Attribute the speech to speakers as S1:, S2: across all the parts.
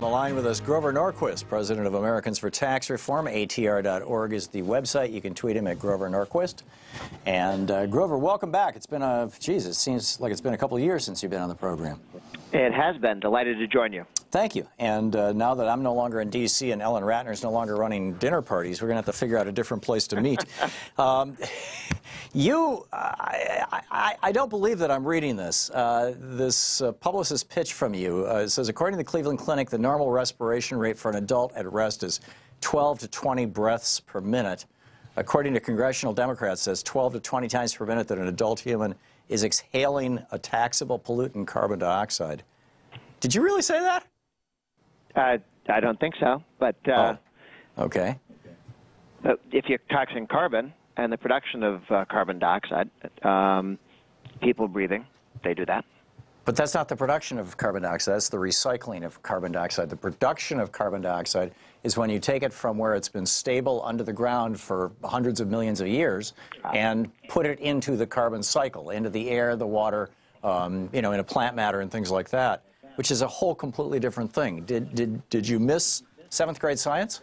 S1: On the line with us, Grover Norquist, president of Americans for Tax Reform. ATR.org is the website. You can tweet him at Grover Norquist. And Grover, welcome back. It's been it seems like it's been a couple of years since you've been on the program.
S2: It has been. Delighted to join you.
S1: Thank you. And now that I'm no longer in D.C. and Ellen Ratner's no longer running dinner parties, we're going to have to figure out a different place to meet. I don't believe that I'm reading this. This publicist pitch from you says, according to the Cleveland Clinic, the normal respiration rate for an adult at rest is 12 to 20 breaths per minute. According to congressional Democrats, says 12 to 20 times per minute that an adult human is exhaling a taxable pollutant, carbon dioxide. Did you really say that?
S2: I don't think so, but
S1: okay.
S2: If you're taxing carbon and the production of carbon dioxide, people breathing, they do that.
S1: But that's not the production of carbon dioxide, that's the recycling of carbon dioxide. The production of carbon dioxide is when you take it from where it's been stable under the ground for hundreds of millions of years and put it into the carbon cycle, into the air, the water, in a plant matter and things like that, which is a whole completely different thing. Did you miss 7th grade science?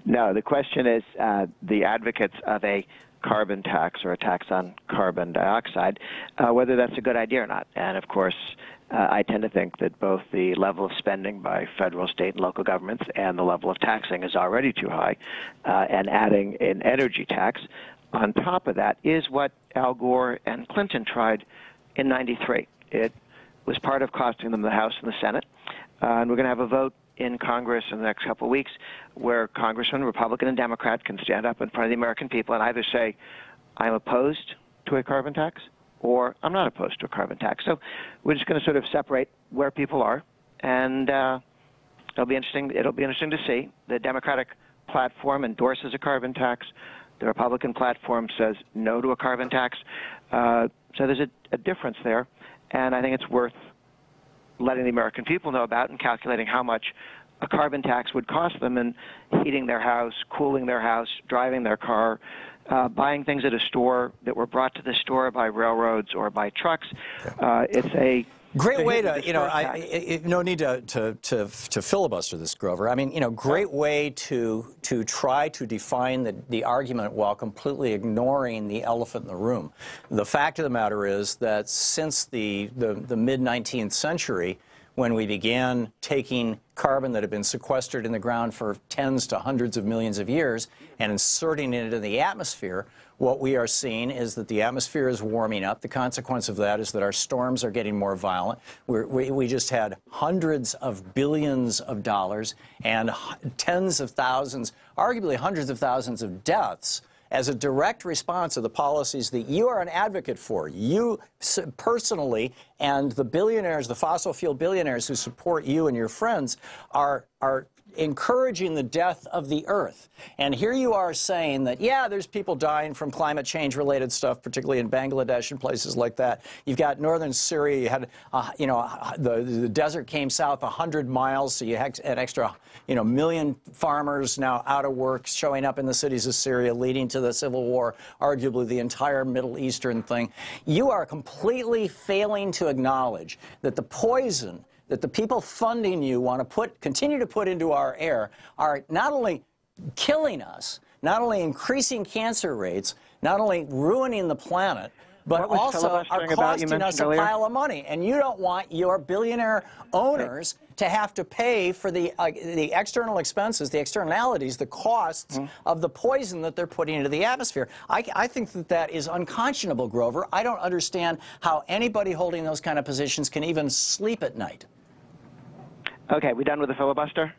S2: No, the question is the advocates of a carbon tax or a tax on carbon dioxide, whether that's a good idea or not. And of course, I tend to think that both the level of spending by federal, state, and local governments and the level of taxing is already too high. And adding an energy tax on top of that is what Al Gore and Clinton tried in '93. It was part of costing them the House and the Senate. And we're going to have a vote in Congress in the next couple of weeks where Congressmen, Republican and Democrat, can stand up in front of the American people and either say, I'm opposed to a carbon tax or I'm not opposed to a carbon tax. So we're just going to sort of separate where people are, and it'll be interesting to see. The Democratic platform endorses a carbon tax. The Republican platform says no to a carbon tax. So there's a difference there, and I think it's worth letting the American people know about and calculating how much a carbon tax would cost them in heating their house, cooling their house, driving their car, buying things at a store that were brought to the store by railroads or by trucks. It's a
S1: great way to, no need to filibuster this, Grover. I mean, great way to try to define the argument while completely ignoring the elephant in the room. The fact of the matter is that since the mid-19th century, when we began taking carbon that had been sequestered in the ground for tens to hundreds of millions of years and inserting it into the atmosphere, what we are seeing is that the atmosphere is warming up. The consequence of that is that our storms are getting more violent. We just had hundreds of billions of dollars and tens of thousands, arguably hundreds of thousands of deaths as a direct response to the policies that you are an advocate for. You personally and the billionaires, the fossil fuel billionaires who support you and your friends are encouraging the death of the earth. And here you are saying that, yeah, there's people dying from climate change related stuff, particularly in Bangladesh and places like that. You've got northern Syria, you had, the desert came south 100 miles, so you had an extra, million farmers now out of work, showing up in the cities of Syria, leading to the civil war, arguably the entire Middle Eastern thing. You are completely failing to acknowledge that the poison that the people funding you want to continue to put into our air are not only killing us, not only increasing cancer rates, not only ruining the planet, but also are costing us a pile of money. And you don't want your billionaire owners to have to pay for the external expenses, the externalities, the costs of the poison that they're putting into the atmosphere. I think that is unconscionable, Grover. I don't understand how anybody holding those kind of positions can even sleep at night.
S2: Okay, we done with the filibuster?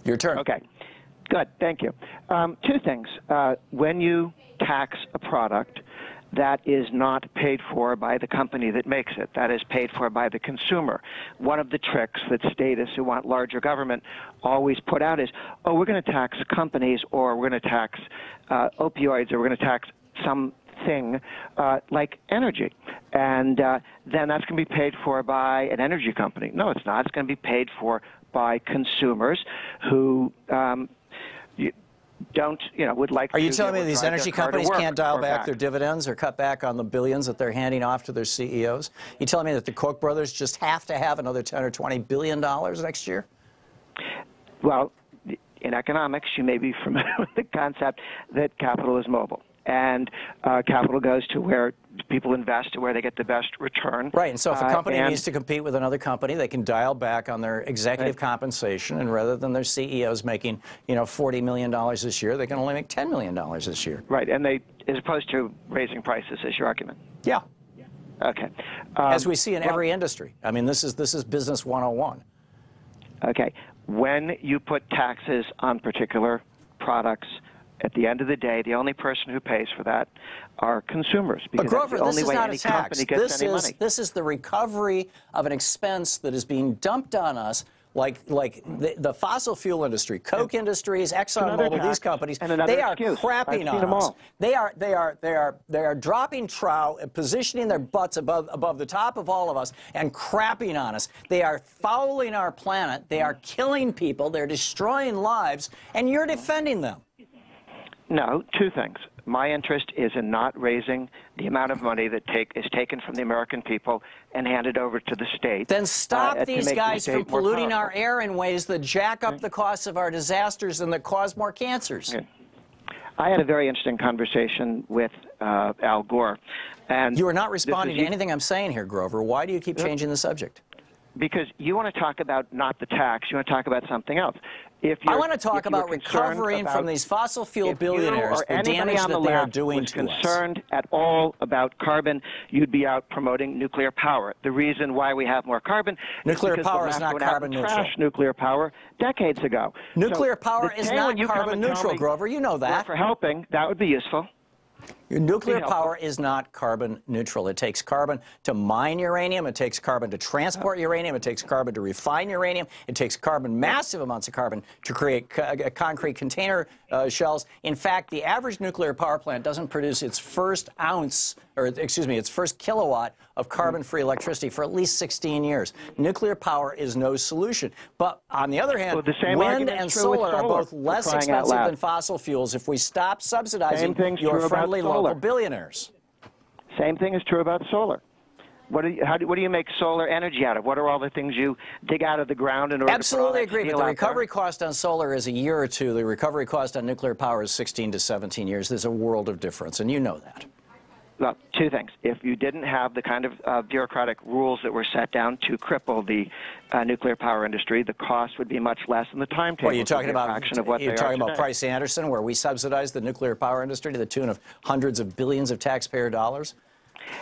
S1: Your turn.
S2: Okay, good, thank you. Two things. When you tax a product that is not paid for by the company that makes it, that is paid for by the consumer, one of the tricks that statists who want larger government always put out is, oh, we're going to tax companies, or we're going to tax opioids, or we're going to tax something like energy. And then that's going to be paid for by an energy company. No, it's not. It's going to be paid for by consumers who would like to.
S1: Are you telling me these energy companies can't dial back their
S2: back.
S1: dividends or cut back on the billions that they're handing off to their CEOs? You telling me that the Koch brothers just have to have another 10 or 20 billion dollars next year?
S2: Well, in economics, you may be familiar with the concept that capital is mobile. And capital goes to where people invest, to where they get the best return.
S1: Right, and so if a company needs to compete with another company, they can dial back on their executive compensation, and rather than their CEOs making, $40 million this year, they can only make $10 million this year.
S2: Right, and as opposed to raising prices, is your argument?
S1: Yeah.
S2: Okay.
S1: As we see in every industry. I mean, this is business 101.
S2: Okay. When you put taxes on particular products, at the end of the day, the only person who pays for that are consumers. Because
S1: But Grover,
S2: that's the
S1: this
S2: only
S1: is
S2: way
S1: not
S2: any
S1: a tax.
S2: company gets any money.
S1: This is the recovery of an expense that is being dumped on us, like the fossil fuel industry, Koch Industries, ExxonMobil, these companies. They are crapping on us. They are dropping trow and positioning their butts above the top of all of us and crapping on us. They are fouling our planet. They are killing people. They're destroying lives, and you're defending them.
S2: No, two things. My interest is in not raising the amount of money that is taken from the American people and handed over to the state.
S1: Then stop these guys from polluting our air in ways that jack up the costs of our disasters and that cause more cancers.
S2: Okay. I had a very interesting conversation with Al Gore. And
S1: you are not responding to anything I'm saying here, Grover. Why do you keep changing the subject?
S2: Because you want to talk about not the tax, you want to talk about something else.
S1: I want to talk about recovering from these fossil fuel billionaires, the damage that they are doing to us.
S2: If you or anybody on the left was concerned at all about carbon, you'd be out promoting nuclear power. The reason why we have more carbon
S1: nuclear
S2: is
S1: power is not carbon neutral.
S2: Trashed nuclear power decades ago.
S1: Nuclear power is not carbon neutral, Grover. You know that.
S2: For helping, that would be useful.
S1: Nuclear power is not carbon neutral. It takes carbon to mine uranium. It takes carbon to transport uranium. It takes carbon to refine uranium. It takes carbon, massive amounts of carbon, to create concrete container shells. In fact, the average nuclear power plant doesn't produce its first ounce, or excuse me, its first kilowatt of carbon-free electricity for at least 16 years. Nuclear power is no solution. But on the other hand, wind and solar are both less expensive than fossil fuels if we stop subsidizing your friendly local billionaires.
S2: Same thing is true about solar. What do you make solar energy out of? What are all the things you dig out of the ground in order
S1: Absolutely
S2: to put all that
S1: agree, but the recovery cost on solar is a year or two. The recovery cost on nuclear power is 16 to 17 years. There's a world of difference, and you know that.
S2: Well, two things. If you didn't have the kind of bureaucratic rules that were set down to cripple the nuclear power industry, the cost would be much less, and the timetable
S1: would be a fraction of what they are today. You're talking about Price-Anderson, where we subsidize the nuclear power industry to the tune of hundreds of billions of taxpayer dollars?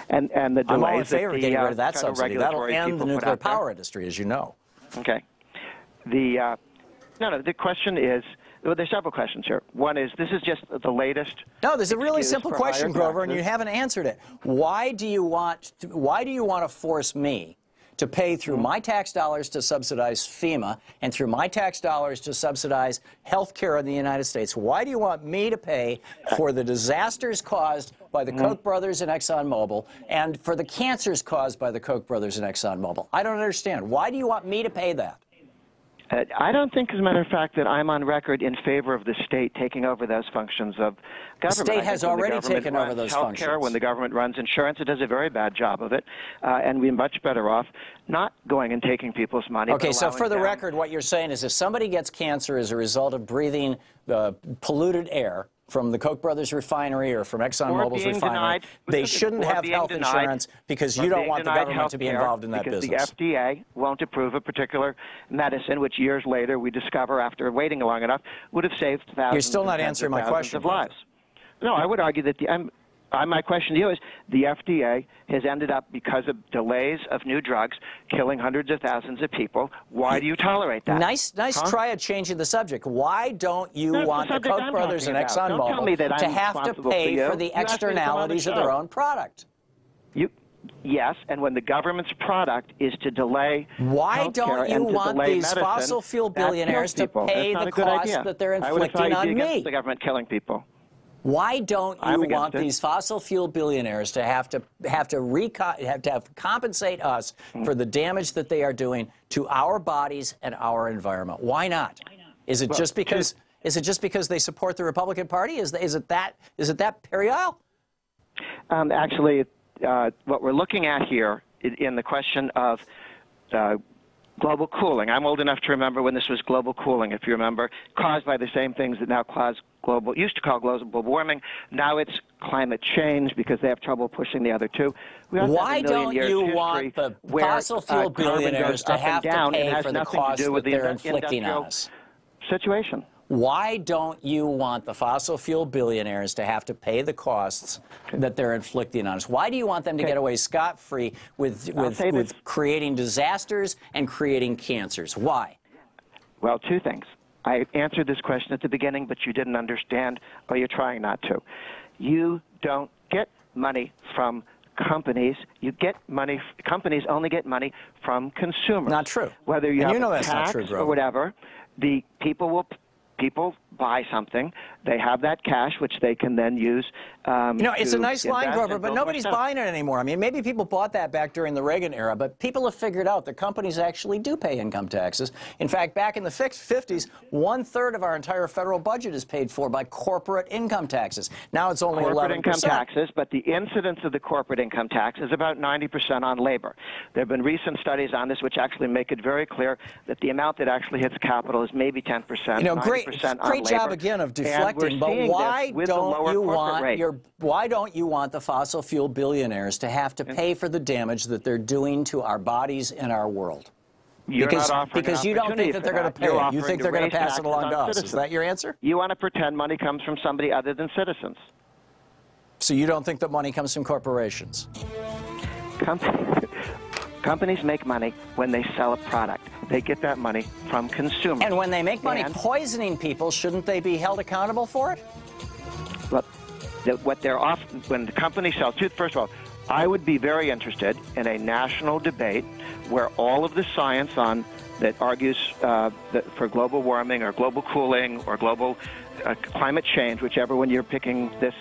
S2: And the delays
S1: I'm all in favor of getting rid of that subsidy. That'll end the nuclear power industry, as you know.
S2: Okay. The question is, well, there's several questions here. One is, this is just the latest.
S1: No, there's a really simple question, Grover, and you haven't answered it. Why do you want to force me to pay through my tax dollars to subsidize FEMA and through my tax dollars to subsidize health care in the United States? Why do you want me to pay for the disasters caused by the Koch brothers and ExxonMobil and for the cancers caused by the Koch brothers and ExxonMobil? I don't understand. Why do you want me to pay that?
S2: I don't think, as a matter of fact, that I'm on record in favor of the state taking over those functions of government.
S1: The state has already taken over those functions.
S2: Healthcare, when the government runs insurance, it does a very bad job of it, and we're much better off not going and taking people's money.
S1: Okay, so for the record, what you're saying is if somebody gets cancer as a result of breathing polluted air from the Koch brothers refinery or from ExxonMobil's refinery, they shouldn't have health insurance because you don't want the government to be involved in that business.
S2: Because the FDA won't approve a particular medicine, which years later we discover, after waiting long enough, would have saved thousands.
S1: You're still not answering my question.
S2: Of lives. No, I would argue that my question to you is the FDA has ended up, because of delays of new drugs, killing hundreds of thousands of people. Why do you tolerate that?
S1: Nice try at changing the subject. Why don't you want the Koch brothers and ExxonMobil to have to pay for the externalities of their own product?
S2: Yes, and when the government's product is to delay
S1: why don't you want these fossil fuel billionaires to pay the cost that they're inflicting on me?
S2: Against the government killing people.
S1: Why don't you want these fossil fuel billionaires to have to compensate us for the damage that they are doing to our bodies and our environment? Why not? Is it just because Is it just because they support the Republican Party? Is it that puerile?
S2: Actually, what we're looking at here in the question of global cooling. I'm old enough to remember when this was global cooling, if you remember, caused by the same things that now used to call global warming. Now it's climate change because they have trouble pushing the other two.
S1: Why don't you want the fossil fuel billionaires to have to pay for the costs that they're inflicting on us?
S2: Situation.
S1: Why don't you want the fossil fuel billionaires to have to pay the costs that they're inflicting on us? Why do you want them to get away scot-free with creating disasters and creating cancers? Why?
S2: Well, two things. I answered this question at the beginning, but you didn't understand, or you're trying not to. You don't get money from companies. Companies only get money from consumers.
S1: Not true.
S2: Whether you have
S1: know
S2: a
S1: that's not
S2: tax
S1: true,
S2: or whatever, the people buy something, they have that cash, which they can then use.
S1: It's a nice line, Grover, but nobody's buying it anymore. I mean, maybe people bought that back during the Reagan era, but people have figured out that companies actually do pay income taxes. In fact, back in the 50s, 1/3 of our entire federal budget is paid for by corporate income taxes. Now it's only 11%.
S2: Corporate income taxes, but the incidence of the corporate income tax is about 90% on labor. There have been recent studies on this which actually make it very clear that the amount that actually hits capital is maybe 10%, 90% on labor.
S1: Great job again of deflecting, but why don't you want the fossil fuel billionaires to have to pay for the damage that they're doing to our bodies and our world? Because you don't think that they're going to pay it. You think they're going to pass it along to us. Is that your answer?
S2: You want to pretend money comes from somebody other than citizens.
S1: So you don't think that money comes from corporations?
S2: Companies make money when they sell a product. They get that monny from consumers.
S1: And when they make money poisoning people, shouldn't they be held accountable for it?
S2: Well, when the company sells, first of all, I would be very interested in a national debate where all of the science that argues for global warming or global cooling or global climate change, whichever one you're picking this